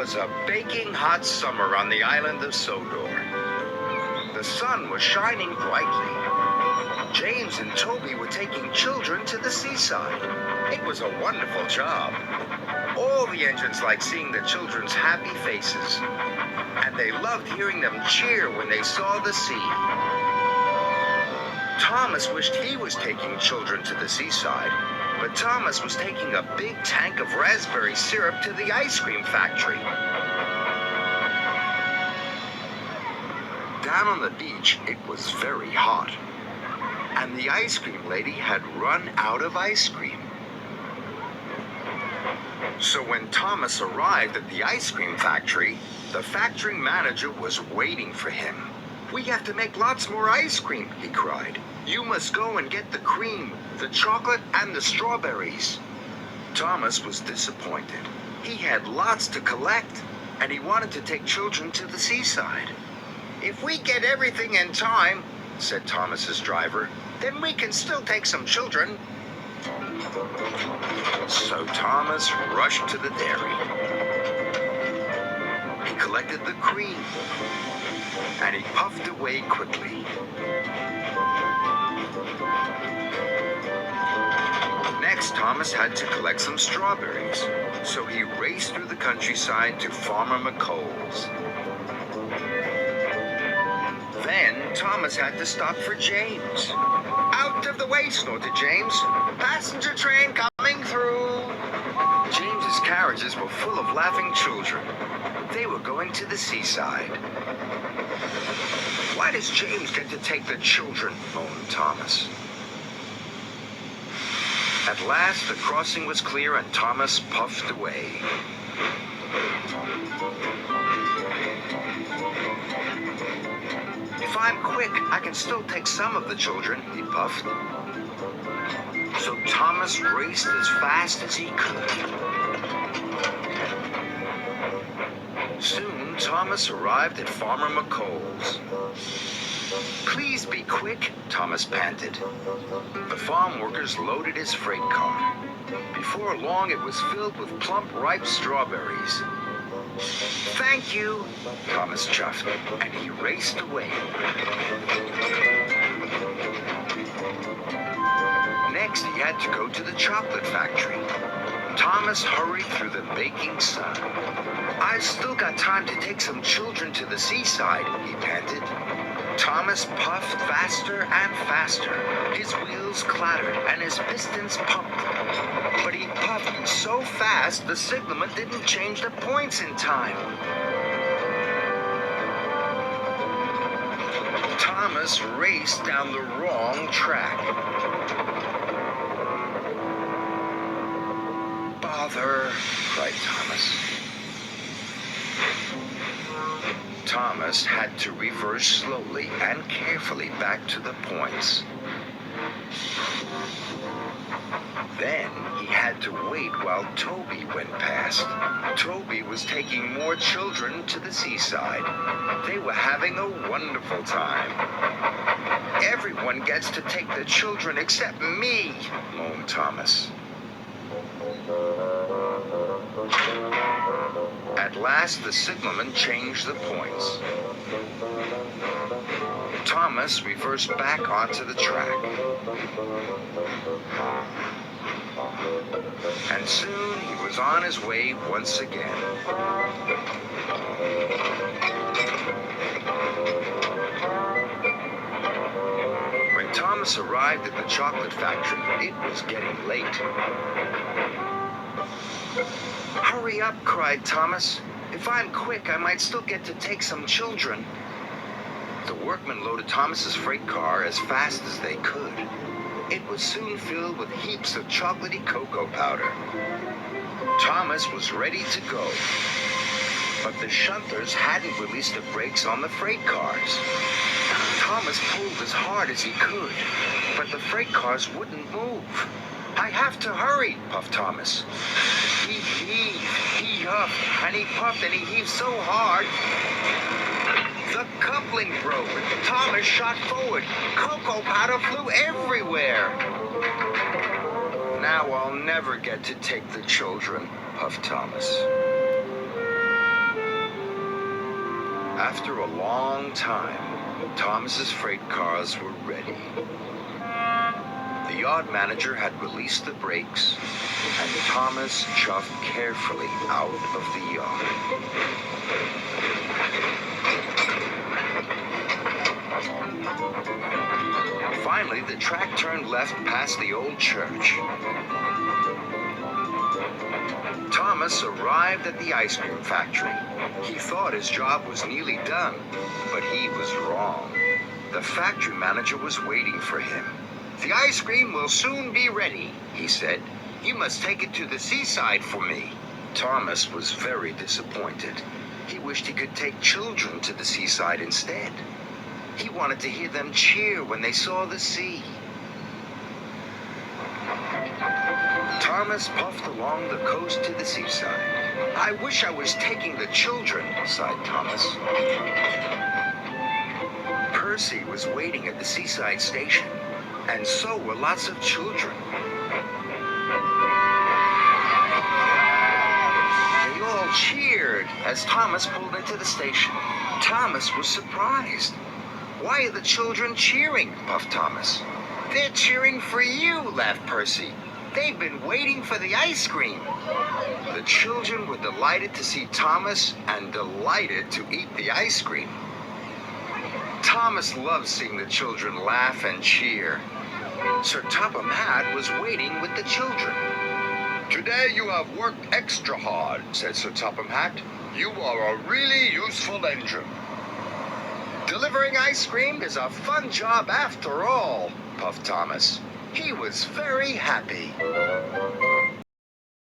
was a baking hot summer on the island of Sodor. The sun was shining brightly. James and Toby were taking children to the seaside. It was a wonderful job. All the engines liked seeing the children's happy faces, and they loved hearing them cheer when they saw the sea. Thomas wished he was taking children to the seaside, but Thomas was taking a big tank of raspberry syrup to the ice cream factory. Down on the beach, it was very hot, and the ice cream lady had run out of ice cream. So when Thomas arrived at the ice cream factory, the factory manager was waiting for him. "We have to make lots more ice cream," he cried. "You must go and get the cream, the chocolate, and the strawberries." Thomas was disappointed. He had lots to collect, and he wanted to take children to the seaside. "If we get everything in time," said Thomas's driver, "then we can still take some children." So Thomas rushed to the dairy. He collected the cream, and he puffed away quickly. Next, Thomas had to collect some strawberries, so he raced through the countryside to Farmer McColl's. Then Thomas had to stop for James. "Out of the way," snorted James. "Passenger train coming through." James's carriages were full of laughing children. They were going to the seaside. "Why does James get to take the children?" moaned Thomas. At last, the crossing was clear, and Thomas puffed away. "If I'm quick, I can still take some of the children," he puffed. So Thomas raced as fast as he could. Soon, Thomas arrived at Farmer McColl's. "Please be quick," Thomas panted. The farm workers loaded his freight car. Before long, it was filled with plump, ripe strawberries. "Thank you," Thomas chuffed, and he raced away. Next, he had to go to the chocolate factory. Thomas hurried through the baking sun. "I've still got time to take some children to the seaside," he panted. Thomas puffed faster and faster. His wheels clattered and his pistons pumped. But he puffed so fast the signalman didn't change the points in time. Thomas raced down the wrong track. "Bother," cried Thomas. Thomas had to reverse slowly and carefully back to the points. Then he had to wait while Toby went past. Toby was taking more children to the seaside. They were having a wonderful time. "Everyone gets to take the children except me," moaned Thomas. At last, the signalman changed the points. Thomas reversed back onto the track. And soon he was on his way once again. When Thomas arrived at the chocolate factory, it was getting late. "Hurry up," cried Thomas. "If I'm quick, I might still get to take some children." The workmen loaded Thomas's freight car as fast as they could. It was soon filled with heaps of chocolatey cocoa powder. Thomas was ready to go, but the shunters hadn't released the brakes on the freight cars. Thomas pulled as hard as he could, but the freight cars wouldn't move. "I have to hurry," puffed Thomas. He heaved, he huffed, and he puffed, and he heaved so hard. The coupling broke. Thomas shot forward. Cocoa powder flew everywhere. "Now I'll never get to take the children," puffed Thomas. After a long time, Thomas's freight cars were ready. The yard manager had released the brakes, and Thomas shoved carefully out of the yard. Finally, the track turned left past the old church. Thomas arrived at the ice cream factory. He thought his job was nearly done, but he was wrong. The factory manager was waiting for him. "The ice cream will soon be ready," he said. "You must take it to the seaside for me." Thomas was very disappointed. He wished he could take children to the seaside instead. He wanted to hear them cheer when they saw the sea. Thomas puffed along the coast to the seaside. "I wish I was taking the children," sighed Thomas. Percy was waiting at the seaside station, and so were lots of children. They all cheered as Thomas pulled into the station. Thomas was surprised. "Why are the children cheering?" puffed Thomas. "They're cheering for you," laughed Percy. "They've been waiting for the ice cream." The children were delighted to see Thomas and delighted to eat the ice cream. Thomas loved seeing the children laugh and cheer. Sir Topham Hatt was waiting with the children. "Today you have worked extra hard," said Sir Topham Hatt. "You are a really useful engine." "Delivering ice cream is a fun job after all," puffed Thomas. He was very happy.